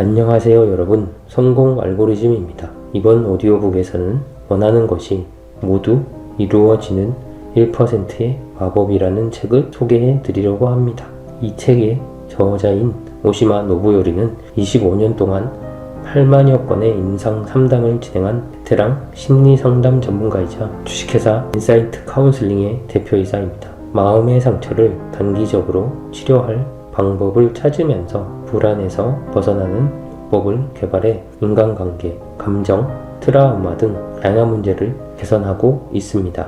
안녕하세요 여러분, 성공 알고리즘입니다. 이번 오디오북에서는 원하는 것이 모두 이루어지는 1%의 마법이라는 책을 소개해 드리려고 합니다. 이 책의 저자인 오시마 노부요리는 25년 동안 8만여 건의 임상 상담을 진행한 베테랑 심리 상담 전문가이자 주식회사 인사이트 카운슬링의 대표이사입니다. 마음의 상처를 단기적으로 치료할 방법을 찾으면서 불안에서 벗어나는 요법을 개발해 인간관계, 감정, 트라우마 등 다양한 문제를 개선하고 있습니다.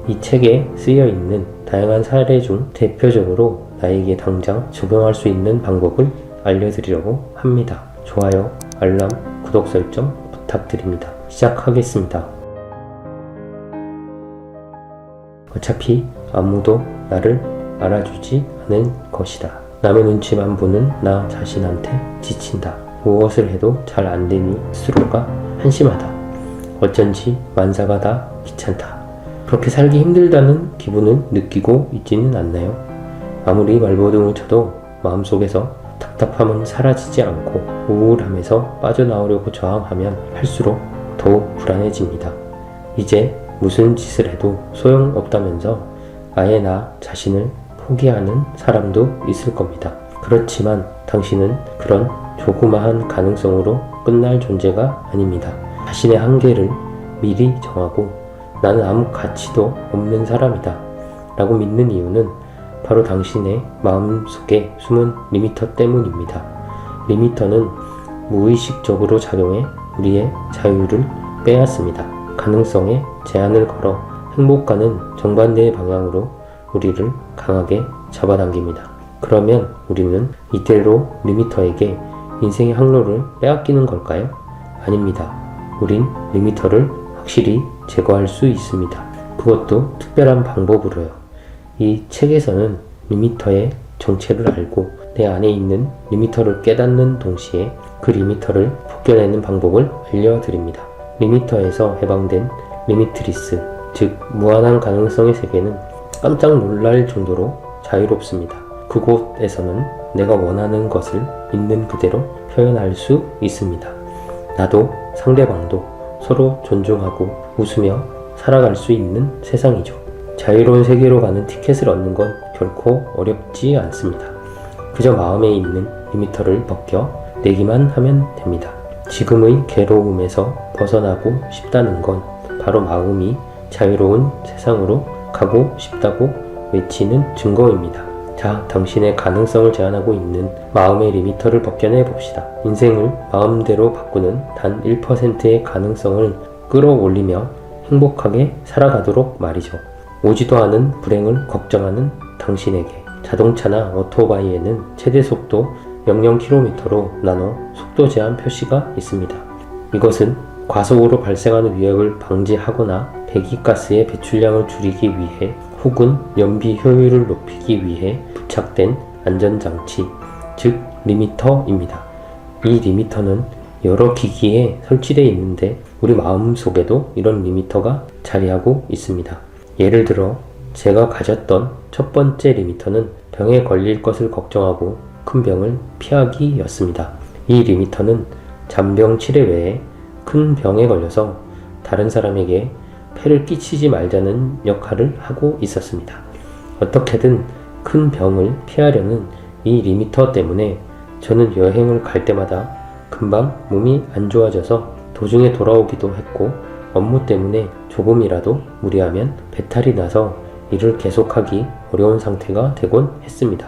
이 책에 쓰여 있는 다양한 사례 중 대표적으로 나에게 당장 적용할 수 있는 방법을 알려드리려고 합니다. 좋아요, 알람, 구독 설정 부탁드립니다. 시작하겠습니다. 어차피 아무도 나를 알아주지 않을 것이다. 남의 눈치만 보는 나 자신한테 지친다. 무엇을 해도 잘 안되니 스스로가 한심하다. 어쩐지 만사가 다 귀찮다. 그렇게 살기 힘들다는 기분을 느끼고 있지는 않나요? 아무리 말버둥을 쳐도 마음속에서 답답함은 사라지지 않고 우울함에서 빠져나오려고 저항하면 할수록 더욱 불안해집니다. 이제 무슨 짓을 해도 소용없다면서 아예 나 자신을 포기하는 사람도 있을 겁니다. 그렇지만 당신은 그런 조그마한 가능성으로 끝날 존재가 아닙니다. 자신의 한계를 미리 정하고 나는 아무 가치도 없는 사람이다 라고 믿는 이유는 바로 당신의 마음속에 숨은 리미터 때문입니다. 리미터는 무의식적으로 작용해 우리의 자유를 빼앗습니다. 가능성에 제한을 걸어 행복과는 정반대의 방향으로 우리를 강하게 잡아당깁니다. 그러면 우리는 이대로 리미터에게 인생의 항로를 빼앗기는 걸까요? 아닙니다. 우린 리미터를 확실히 제거할 수 있습니다. 그것도 특별한 방법으로요. 이 책에서는 리미터의 정체를 알고 내 안에 있는 리미터를 깨닫는 동시에 그 리미터를 벗겨내는 방법을 알려드립니다. 리미터에서 해방된 리미트리스, 즉 무한한 가능성의 세계는 깜짝 놀랄 정도로 자유롭습니다. 그곳에서는 내가 원하는 것을 있는 그대로 표현할 수 있습니다. 나도 상대방도 서로 존중하고 웃으며 살아갈 수 있는 세상이죠. 자유로운 세계로 가는 티켓을 얻는 건 결코 어렵지 않습니다. 그저 마음에 있는 리미터를 벗겨 내기만 하면 됩니다. 지금의 괴로움에서 벗어나고 싶다는 건 바로 마음이 자유로운 세상으로 가고 싶다고 외치는 증거입니다. 자, 당신의 가능성을 제한하고 있는 마음의 리미터를 벗겨내 봅시다. 인생을 마음대로 바꾸는 단 1%의 가능성을 끌어올리며 행복하게 살아가도록 말이죠. 오지도 않은 불행을 걱정하는 당신에게 자동차나 오토바이에는 최대 속도 00km로 나눠 속도 제한 표시가 있습니다. 이것은 과속으로 발생하는 위협을 방지하거나 배기가스의 배출량을 줄이기 위해 혹은 연비 효율을 높이기 위해 부착된 안전장치, 즉 리미터입니다. 이 리미터는 여러 기기에 설치되어 있는데 우리 마음속에도 이런 리미터가 자리하고 있습니다. 예를 들어 제가 가졌던 첫 번째 리미터는 병에 걸릴 것을 걱정하고 큰 병을 피하기였습니다. 이 리미터는 잔병 치레 외에 큰 병에 걸려서 다른 사람에게 폐를 끼치지 말자는 역할을 하고 있었습니다. 어떻게든 큰 병을 피하려는 이 리미터 때문에 저는 여행을 갈 때마다 금방 몸이 안 좋아져서 도중에 돌아오기도 했고 업무 때문에 조금이라도 무리하면 배탈이 나서 일을 계속하기 어려운 상태가 되곤 했습니다.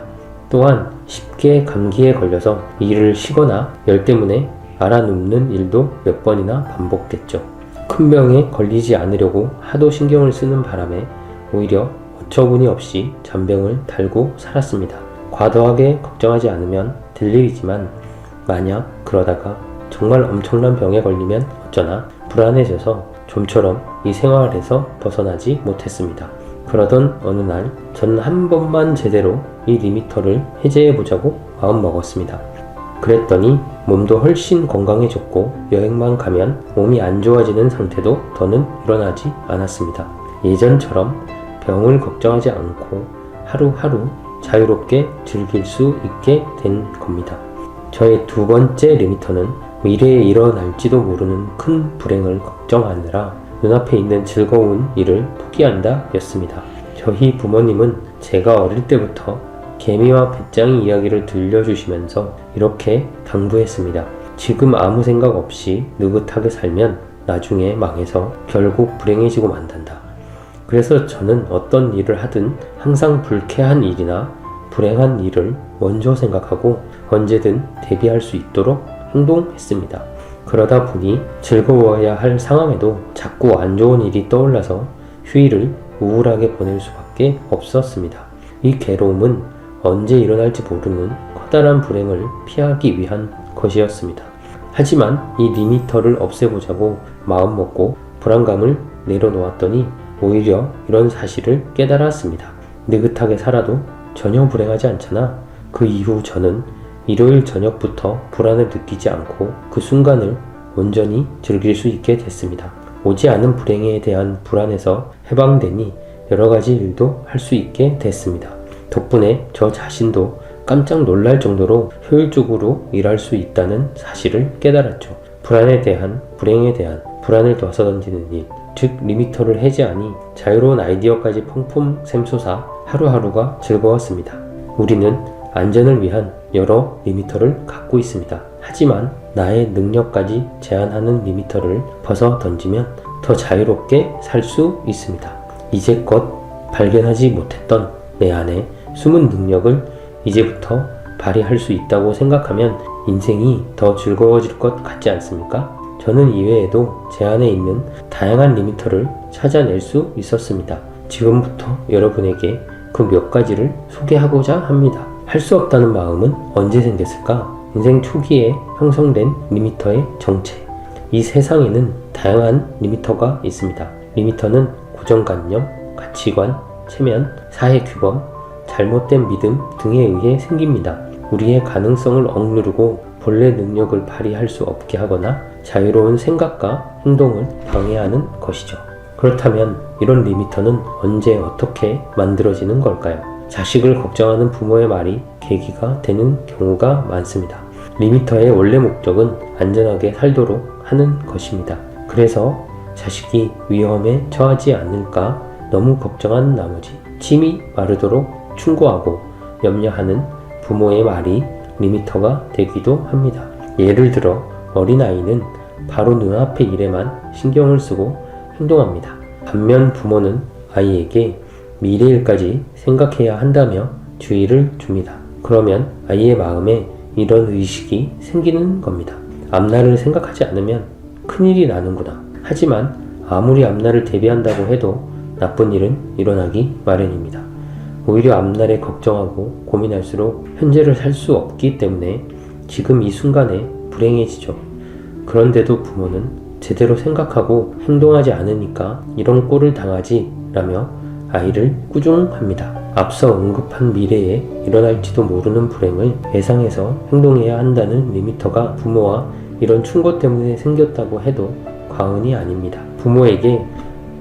또한 쉽게 감기에 걸려서 일을 쉬거나 열 때문에 알아눕는 일도 몇 번이나 반복됐죠. 큰 병에 걸리지 않으려고 하도 신경을 쓰는 바람에 오히려 어처구니 없이 잔병을 달고 살았습니다. 과도하게 걱정하지 않으면 될 일이지만 만약 그러다가 정말 엄청난 병에 걸리면 어쩌나 불안해져서 좀처럼 이 생활에서 벗어나지 못했습니다. 그러던 어느 날 저는 한 번만 제대로 이 리미터를 해제해보자고 마음먹었습니다. 그랬더니 몸도 훨씬 건강해졌고 여행만 가면 몸이 안 좋아지는 상태도 더는 일어나지 않았습니다. 예전처럼 병을 걱정하지 않고 하루하루 자유롭게 즐길 수 있게 된 겁니다. 저의 두 번째 리미터는 미래에 일어날지도 모르는 큰 불행을 걱정하느라 눈앞에 있는 즐거운 일을 포기한다 였습니다. 저희 부모님은 제가 어릴 때부터 개미와 배짱이 이야기를 들려주시면서 이렇게 당부했습니다. 지금 아무 생각 없이 느긋하게 살면 나중에 망해서 결국 불행해지고 만단다. 그래서 저는 어떤 일을 하든 항상 불쾌한 일이나 불행한 일을 먼저 생각하고 언제든 대비할 수 있도록 행동했습니다. 그러다 보니 즐거워야 할 상황에도 자꾸 안 좋은 일이 떠올라서 휴일을 우울하게 보낼 수밖에 없었습니다. 이 괴로움은 언제 일어날지 모르는 커다란 불행을 피하기 위한 것이었습니다. 하지만 이 리미터를 없애보자고 마음먹고 불안감을 내려놓았더니 오히려 이런 사실을 깨달았습니다. 느긋하게 살아도 전혀 불행하지 않잖아. 그 이후 저는 일요일 저녁부터 불안을 느끼지 않고 그 순간을 온전히 즐길 수 있게 됐습니다. 오지 않은 불행에 대한 불안에서 해방되니 여러 가지 일도 할 수 있게 됐습니다. 덕분에 저 자신도 깜짝 놀랄 정도로 효율적으로 일할 수 있다는 사실을 깨달았죠. 불안에 대한, 불행에 대한 불안을 둬서 던지는 일, 즉 리미터를 해제하니 자유로운 아이디어까지 펑펑 샘솟아 하루하루가 즐거웠습니다. 우리는 안전을 위한 여러 리미터를 갖고 있습니다. 하지만 나의 능력까지 제한하는 리미터를 벗어 던지면 더 자유롭게 살 수 있습니다. 이제껏 발견하지 못했던 내 안에 숨은 능력을 이제부터 발휘할 수 있다고 생각하면 인생이 더 즐거워질 것 같지 않습니까? 저는 이외에도 제 안에 있는 다양한 리미터를 찾아낼 수 있었습니다. 지금부터 여러분에게 그 몇 가지를 소개하고자 합니다. 할 수 없다는 마음은 언제 생겼을까? 인생 초기에 형성된 리미터의 정체. 이 세상에는 다양한 리미터가 있습니다. 리미터는 고정관념, 가치관, 체면, 사회규범, 잘못된 믿음 등에 의해 생깁니다. 우리의 가능성을 억누르고 본래 능력을 발휘할 수 없게 하거나 자유로운 생각과 행동을 방해하는 것이죠. 그렇다면 이런 리미터는 언제 어떻게 만들어지는 걸까요? 자식을 걱정하는 부모의 말이 계기가 되는 경우가 많습니다. 리미터의 원래 목적은 안전하게 살도록 하는 것입니다. 그래서 자식이 위험에 처하지 않을까 너무 걱정한 나머지 침이 마르도록 충고하고 염려하는 부모의 말이 리미터가 되기도 합니다. 예를 들어 어린아이는 바로 눈앞의 일에만 신경을 쓰고 행동합니다. 반면 부모는 아이에게 미래일까지 생각해야 한다며 주의를 줍니다. 그러면 아이의 마음에 이런 의식이 생기는 겁니다. 앞날을 생각하지 않으면 큰일이 나는구나. 하지만 아무리 앞날을 대비한다고 해도 나쁜 일은 일어나기 마련입니다. 오히려 앞날에 걱정하고 고민할수록 현재를 살 수 없기 때문에 지금 이 순간에 불행해지죠. 그런데도 부모는 제대로 생각하고 행동하지 않으니까 이런 꼴을 당하지 라며 아이를 꾸중합니다. 앞서 언급한 미래에 일어날지도 모르는 불행을 예상해서 행동해야 한다는 리미터가 부모와 이런 충고 때문에 생겼다고 해도 과언이 아닙니다. 부모에게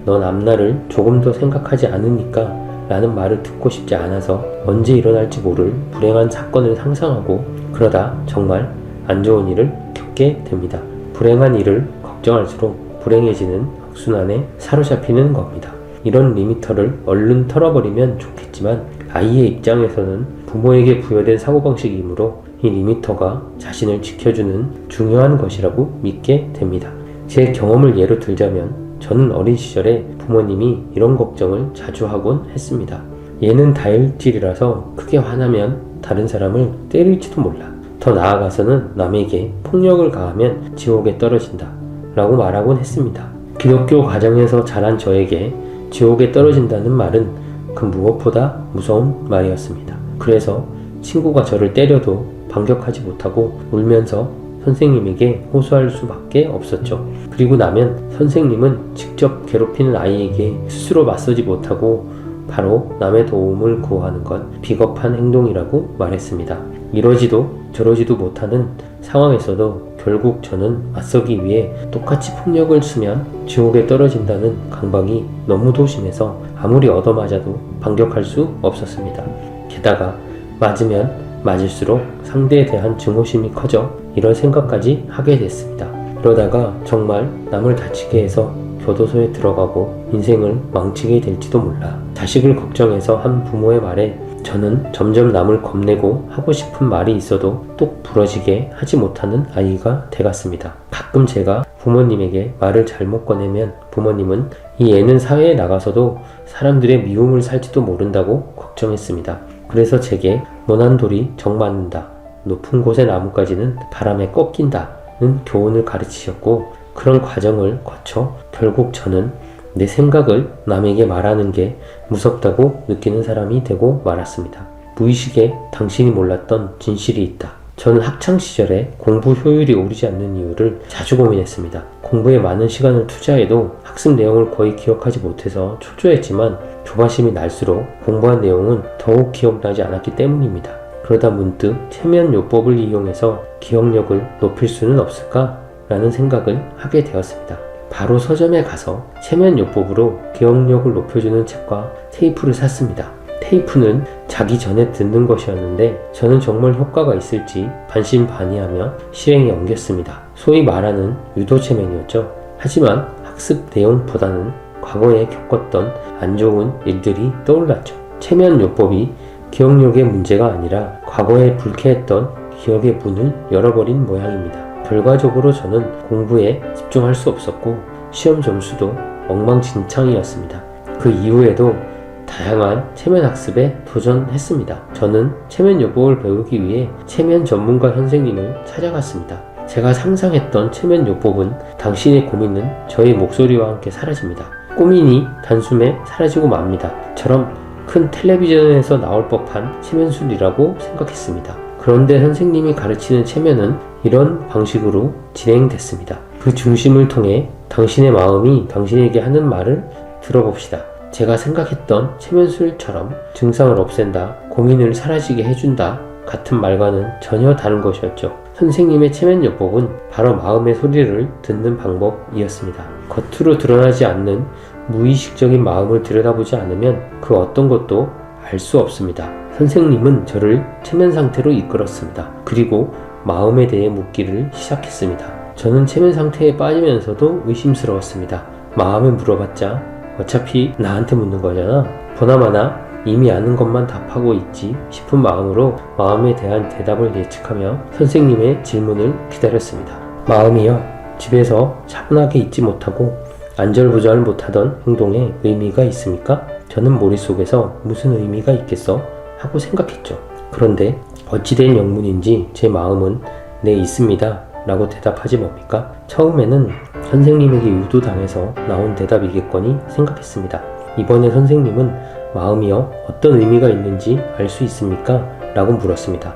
넌 앞날을 조금 더 생각하지 않으니까 라는 말을 듣고 싶지 않아서 언제 일어날지 모를 불행한 사건을 상상하고 그러다 정말 안 좋은 일을 겪게 됩니다. 불행한 일을 걱정할수록 불행해지는 악순환에 사로잡히는 겁니다. 이런 리미터를 얼른 털어버리면 좋겠지만 아이의 입장에서는 부모에게 부여된 사고방식이므로 이 리미터가 자신을 지켜주는 중요한 것이라고 믿게 됩니다. 제 경험을 예로 들자면 저는 어린 시절에 부모님이 이런 걱정을 자주 하곤 했습니다. 얘는 다혈질이라서 크게 화나면 다른 사람을 때릴지도 몰라. 더 나아가서는 남에게 폭력을 가하면 지옥에 떨어진다 라고 말하곤 했습니다. 기독교 가정에서 자란 저에게 지옥에 떨어진다는 말은 그 무엇보다 무서운 말이었습니다. 그래서 친구가 저를 때려도 반격하지 못하고 울면서 선생님에게 호소할 수밖에 없었죠. 그리고 나면 선생님은 직접 괴롭히는 아이에게 스스로 맞서지 못하고 바로 남의 도움을 구하는 건 비겁한 행동이라고 말했습니다. 이러지도 저러지도 못하는 상황에서도 결국 저는 맞서기 위해 똑같이 폭력을 쓰면 지옥에 떨어진다는 강박이 너무도 심해서 아무리 얻어맞아도 반격할 수 없었습니다. 게다가 맞으면 맞을수록 상대에 대한 증오심이 커져 이런 생각까지 하게 됐습니다. 그러다가 정말 남을 다치게 해서 교도소에 들어가고 인생을 망치게 될지도 몰라. 자식을 걱정해서 한 부모의 말에 저는 점점 남을 겁내고 하고 싶은 말이 있어도 똑 부러지게 하지 못하는 아이가 돼갔습니다. 가끔 제가 부모님에게 말을 잘못 꺼내면 부모님은 이 애는 사회에 나가서도 사람들의 미움을 살지도 모른다고 걱정했습니다. 그래서 제게 모난 돌이 정 맞는다, 높은 곳의 나무까지는 바람에 꺾인다는 교훈을 가르치셨고, 그런 과정을 거쳐 결국 저는 내 생각을 남에게 말하는 게 무섭다고 느끼는 사람이 되고 말았습니다. 무의식에 당신이 몰랐던 진실이 있다. 저는 학창시절에 공부 효율이 오르지 않는 이유를 자주 고민했습니다. 공부에 많은 시간을 투자해도 학습 내용을 거의 기억하지 못해서 초조했지만 조바심이 날수록 공부한 내용은 더욱 기억나지 않았기 때문입니다. 그러다 문득 체면요법을 이용해서 기억력을 높일 수는 없을까? 라는 생각을 하게 되었습니다. 바로 서점에 가서 체면요법으로 기억력을 높여주는 책과 테이프를 샀습니다. 테이프는 자기 전에 듣는 것이었는데 저는 정말 효과가 있을지 반신반의하며 실행에 옮겼습니다. 소위 말하는 유도체면이었죠. 하지만 학습 내용보다는 과거에 겪었던 안 좋은 일들이 떠올랐죠. 체면요법이 기억력의 문제가 아니라 과거에 불쾌했던 기억의 문을 열어버린 모양입니다. 결과적으로 저는 공부에 집중할 수 없었고 시험 점수도 엉망진창이었습니다. 그 이후에도 다양한 체면 학습에 도전했습니다. 저는 체면요법을 배우기 위해 체면 전문가 선생님을 찾아갔습니다. 제가 상상했던 체면요법은 당신의 고민은 저의 목소리와 함께 사라집니다. 꼬민이 단숨에 사라지고 맙니다. 처럼 큰 텔레비전에서 나올 법한 체면술이라고 생각했습니다. 그런데 선생님이 가르치는 체면은 이런 방식으로 진행됐습니다. 그 중심을 통해 당신의 마음이 당신에게 하는 말을 들어봅시다. 제가 생각했던 체면술처럼 증상을 없앤다, 고민을 사라지게 해준다 같은 말과는 전혀 다른 것이었죠. 선생님의 체면요법은 바로 마음의 소리를 듣는 방법이었습니다. 겉으로 드러나지 않는 무의식적인 마음을 들여다보지 않으면 그 어떤 것도 알 수 없습니다. 선생님은 저를 체면 상태로 이끌었습니다. 그리고 마음에 대해 묻기를 시작했습니다. 저는 체면 상태에 빠지면서도 의심스러웠습니다. 마음에 물어봤자 어차피 나한테 묻는 거잖아. 보나마나 이미 아는 것만 답하고 있지 싶은 마음으로 마음에 대한 대답을 예측하며 선생님의 질문을 기다렸습니다. 마음이여, 집에서 차분하게 있지 못하고 안절부절 못하던 행동에 의미가 있습니까? 저는 머릿속에서 무슨 의미가 있겠어? 하고 생각했죠. 그런데 어찌된 영문인지 제 마음은 네, 있습니다 라고 대답하지 뭡니까? 처음에는 선생님에게 유도당해서 나온 대답이겠거니 생각했습니다. 이번에 선생님은 마음이여, 어떤 의미가 있는지 알 수 있습니까? 라고 물었습니다.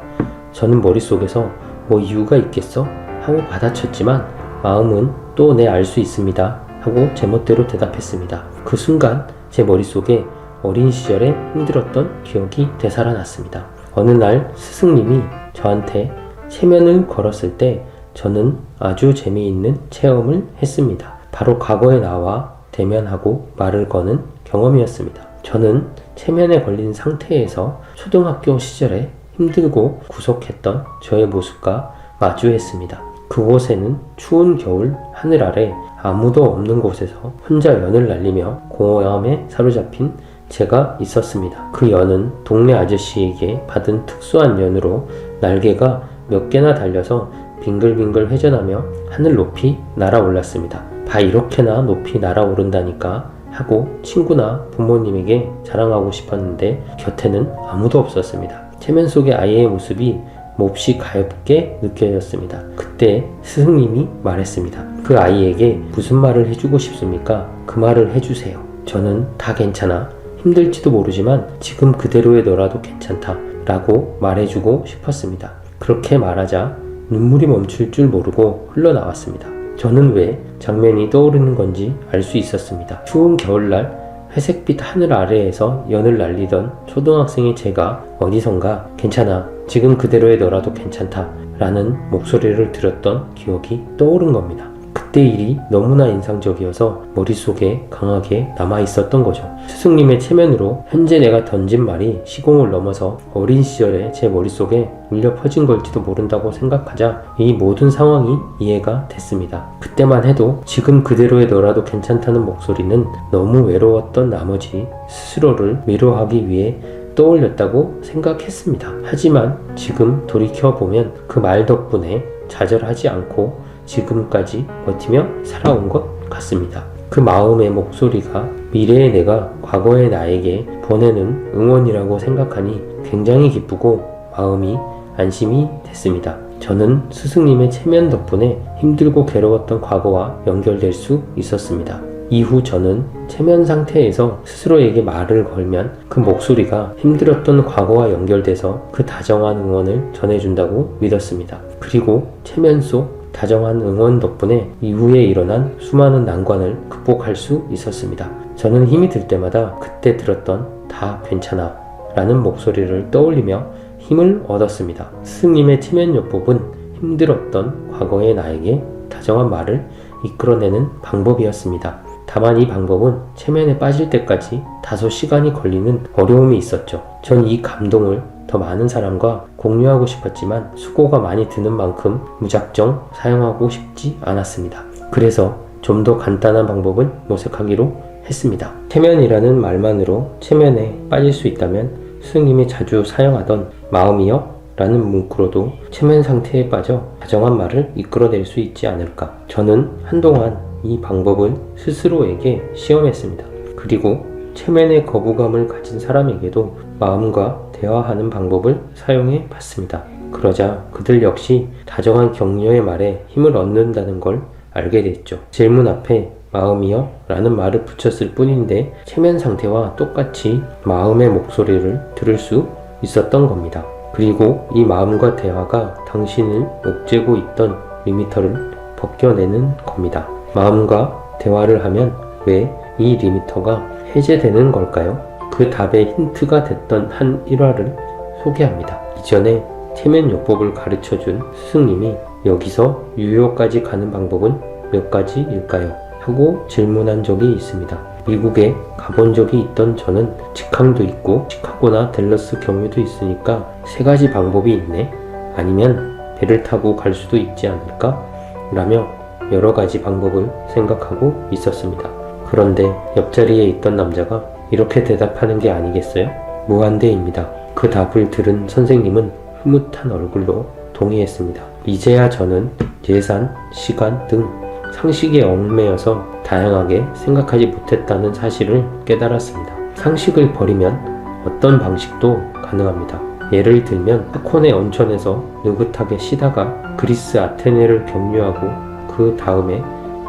저는 머릿속에서 뭐 이유가 있겠어? 하고 받아쳤지만 마음은 또 네, 알 수 있습니다 하고 제멋대로 대답했습니다. 그 순간 제 머릿속에 어린 시절에 힘들었던 기억이 되살아났습니다. 어느 날 스승님이 저한테 체면을 걸었을 때 저는 아주 재미있는 체험을 했습니다. 바로 과거에 나와 대면하고 말을 거는 경험이었습니다. 저는 체면에 걸린 상태에서 초등학교 시절에 힘들고 구속했던 저의 모습과 마주했습니다. 그곳에는 추운 겨울 하늘 아래 아무도 없는 곳에서 혼자 연을 날리며 공허함에 사로잡힌 제가 있었습니다. 그 연은 동네 아저씨에게 받은 특수한 연으로 날개가 몇 개나 달려서 빙글빙글 회전하며 하늘 높이 날아올랐습니다. 봐, 이렇게나 높이 날아오른다니까 하고 친구나 부모님에게 자랑하고 싶었는데 곁에는 아무도 없었습니다. 체면 속의 아이의 모습이 몹시 가엽게 느껴졌습니다. 그때 스승님이 말했습니다. 그 아이에게 무슨 말을 해주고 싶습니까? 그 말을 해주세요. 저는 다 괜찮아. 힘들지도 모르지만 지금 그대로의 너라도 괜찮다 라고 말해주고 싶었습니다. 그렇게 말하자 눈물이 멈출 줄 모르고 흘러나왔습니다. 저는 왜 장면이 떠오르는 건지 알 수 있었습니다. 추운 겨울날 회색빛 하늘 아래에서 연을 날리던 초등학생의 제가 어디선가 괜찮아, 지금 그대로의 너라도 괜찮다 라는 목소리를 들었던 기억이 떠오른 겁니다. 그때 일이 너무나 인상적이어서 머릿속에 강하게 남아있었던 거죠. 스승님의 체면으로 현재 내가 던진 말이 시공을 넘어서 어린 시절에 제 머릿속에 울려 퍼진 걸지도 모른다고 생각하자 이 모든 상황이 이해가 됐습니다. 그때만 해도 지금 그대로의 너라도 괜찮다는 목소리는 너무 외로웠던 나머지 스스로를 위로하기 위해 떠올렸다고 생각했습니다. 하지만 지금 돌이켜보면 그 말 덕분에 좌절하지 않고 지금까지 버티며 살아온 것 같습니다. 그 마음의 목소리가 미래의 내가 과거의 나에게 보내는 응원이라고 생각하니 굉장히 기쁘고 마음이 안심이 됐습니다. 저는 스승님의 체면 덕분에 힘들고 괴로웠던 과거와 연결될 수 있었습니다. 이후 저는 체면 상태에서 스스로에게 말을 걸면 그 목소리가 힘들었던 과거와 연결돼서 그 다정한 응원을 전해준다고 믿었습니다. 그리고 체면 속 다정한 응원 덕분에 이후에 일어난 수많은 난관을 극복할 수 있었습니다. 저는 힘이 들 때마다 그때 들었던 다 괜찮아 라는 목소리를 떠올리며 힘을 얻었습니다. 스승님의 체면요법은 힘들었던 과거의 나에게 다정한 말을 이끌어내는 방법이었습니다. 다만 이 방법은 체면에 빠질 때까지 다소 시간이 걸리는 어려움이 있었죠. 전 이 감동을 더 많은 사람과 공유하고 싶었지만 수고가 많이 드는 만큼 무작정 사용하고 싶지 않았습니다. 그래서 좀 더 간단한 방법을 모색하기로 했습니다. 체면이라는 말만으로 체면에 빠질 수 있다면 스승님이 자주 사용하던 마음이여 라는 문구로도 체면 상태에 빠져 다정한 말을 이끌어낼 수 있지 않을까. 저는 한동안 이 방법을 스스로에게 시험했습니다. 그리고 체면에 거부감을 가진 사람에게도 마음과 대화하는 방법을 사용해 봤습니다. 그러자 그들 역시 다정한 격려의 말에 힘을 얻는다는 걸 알게 됐죠. 질문 앞에 마음이여 라는 말을 붙였을 뿐인데 체면 상태와 똑같이 마음의 목소리를 들을 수 있었던 겁니다. 그리고 이 마음과 대화가 당신을 옥죄고 있던 리미터를 벗겨내는 겁니다. 마음과 대화를 하면 왜 이 리미터가 해제되는 걸까요? 그 답의 힌트가 됐던 한 일화를 소개합니다. 이전에 체면요법을 가르쳐준 스승님이 여기서 유효까지 가는 방법은 몇 가지일까요? 하고 질문한 적이 있습니다. 미국에 가본 적이 있던 저는 직항도 있고 시카고나 댈러스 경유도 있으니까 3가지 방법이 있네? 아니면 배를 타고 갈 수도 있지 않을까? 라며 여러 가지 방법을 생각하고 있었습니다. 그런데 옆자리에 있던 남자가 이렇게 대답하는 게 아니겠어요? 무한대입니다. 그 답을 들은 선생님은 흐뭇한 얼굴로 동의했습니다. 이제야 저는 예산, 시간 등 상식에 얽매여서 다양하게 생각하지 못했다는 사실을 깨달았습니다. 상식을 버리면 어떤 방식도 가능합니다. 예를 들면 하코네 온천에서 느긋하게 쉬다가 그리스 아테네를 경유하고 그 다음에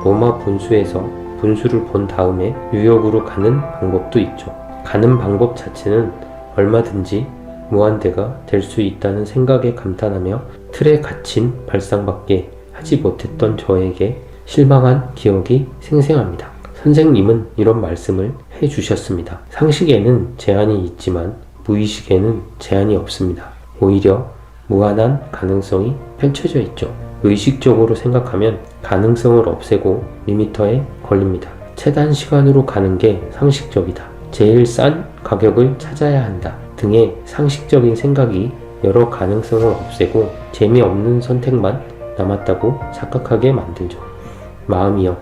로마 분수에서 분수를 본 다음에 뉴욕으로 가는 방법도 있죠. 가는 방법 자체는 얼마든지 무한대가 될 수 있다는 생각에 감탄하며 틀에 갇힌 발상밖에 하지 못했던 저에게 실망한 기억이 생생합니다. 선생님은 이런 말씀을 해주셨습니다. 상식에는 제한이 있지만 무의식에는 제한이 없습니다. 오히려 무한한 가능성이 펼쳐져 있죠. 의식적으로 생각하면 가능성을 없애고 리미터에 걸립니다. 최단 시간으로 가는 게 상식적이다. 제일 싼 가격을 찾아야 한다. 등의 상식적인 생각이 여러 가능성을 없애고 재미없는 선택만 남았다고 착각하게 만들죠. 마음이여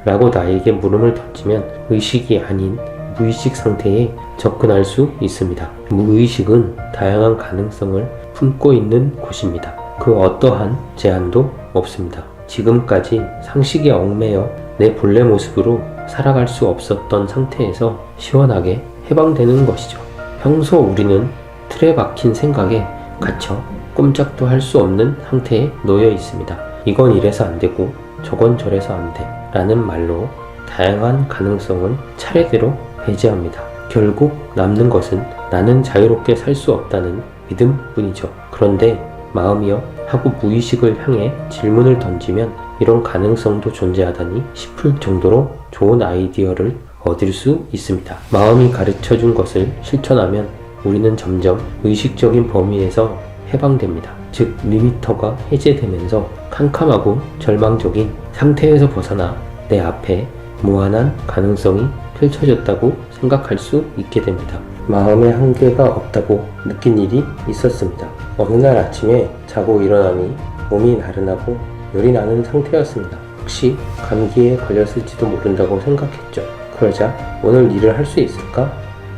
라고 나에게 물음을 던지면 의식이 아닌 무의식 상태에 접근할 수 있습니다. 무의식은 다양한 가능성을 품고 있는 곳입니다. 그 어떠한 제한도 없습니다. 지금까지 상식에 얽매여 내 본래 모습으로 살아갈 수 없었던 상태에서 시원하게 해방되는 것이죠. 평소 우리는 틀에 박힌 생각에 갇혀 꼼짝도 할 수 없는 상태에 놓여 있습니다. 이건 이래서 안 되고 저건 저래서 안 돼 라는 말로 다양한 가능성을 차례대로 배제합니다. 결국 남는 것은 나는 자유롭게 살 수 없다는 믿음뿐이죠. 그런데 마음이여 하고 무의식을 향해 질문을 던지면 이런 가능성도 존재하다니 싶을 정도로 좋은 아이디어를 얻을 수 있습니다. 마음이 가르쳐준 것을 실천하면 우리는 점점 의식적인 범위에서 해방됩니다. 즉 리미터가 해제되면서 캄캄하고 절망적인 상태에서 벗어나 내 앞에 무한한 가능성이 펼쳐졌다고 생각할 수 있게 됩니다. 마음의 한계가 없다고 느낀 일이 있었습니다. 어느 날 아침에 자고 일어나니 몸이 나른하고 열이 나는 상태였습니다. 혹시 감기에 걸렸을지도 모른다고 생각했죠. 그러자 오늘 일을 할 수 있을까?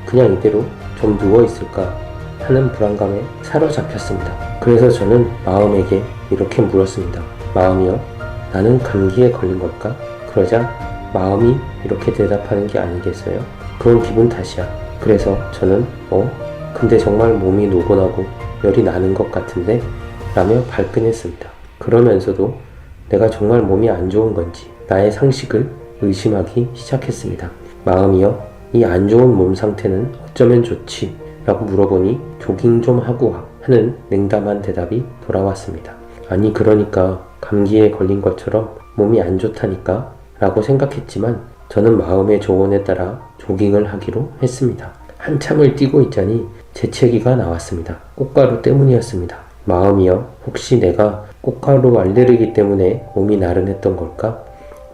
그냥 이대로 좀 누워 있을까? 하는 불안감에 사로잡혔습니다. 그래서 저는 마음에게 이렇게 물었습니다. 마음이여, 나는 감기에 걸린 걸까? 그러자 마음이 이렇게 대답하는 게 아니겠어요? 그건 기분 탓이야. 그래서 저는 근데 정말 몸이 노곤하고 열이 나는 것 같은데? 라며 발끈했습니다. 그러면서도 내가 정말 몸이 안 좋은 건지 나의 상식을 의심하기 시작했습니다. 마음이여, 이 안 좋은 몸 상태는 어쩌면 좋지? 라고 물어보니 조깅 좀 하고 와 하는 냉담한 대답이 돌아왔습니다. 아니 그러니까 감기에 걸린 것처럼 몸이 안 좋다니까 라고 생각했지만 저는 마음의 조언에 따라 조깅을 하기로 했습니다. 한참을 뛰고 있자니 재채기가 나왔습니다. 꽃가루 때문이었습니다. 마음이여, 혹시 내가 꽃가루 알레르기 때문에 몸이 나른했던 걸까?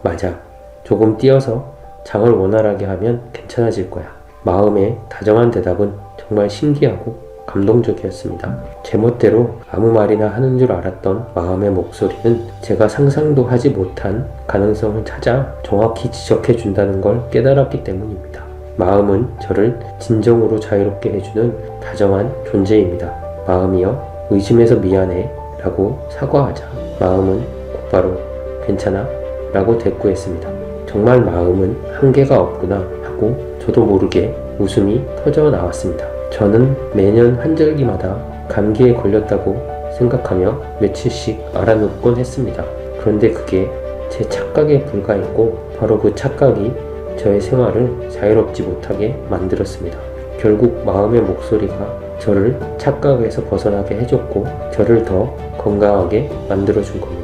맞아. 조금 뛰어서 장을 원활하게 하면 괜찮아질 거야. 마음의 다정한 대답은 정말 신기하고 감동적이었습니다. 제멋대로 아무 말이나 하는 줄 알았던 마음의 목소리는 제가 상상도 하지 못한 가능성을 찾아 정확히 지적해 준다는 걸 깨달았기 때문입니다. 마음은 저를 진정으로 자유롭게 해주는 다정한 존재입니다. 마음이여, 의심해서 미안해 라고 사과하자 마음은 곧바로 괜찮아 라고 대꾸했습니다. 정말 마음은 한계가 없구나 하고 저도 모르게 웃음이 터져 나왔습니다. 저는 매년 환절기마다 감기에 걸렸다고 생각하며 며칠씩 알아눕곤 했습니다. 그런데 그게 제 착각에 불과했고 바로 그 착각이 저의 생활을 자유롭지 못하게 만들었습니다. 결국 마음의 목소리가 저를 착각에서 벗어나게 해줬고 저를 더 건강하게 만들어준 겁니다.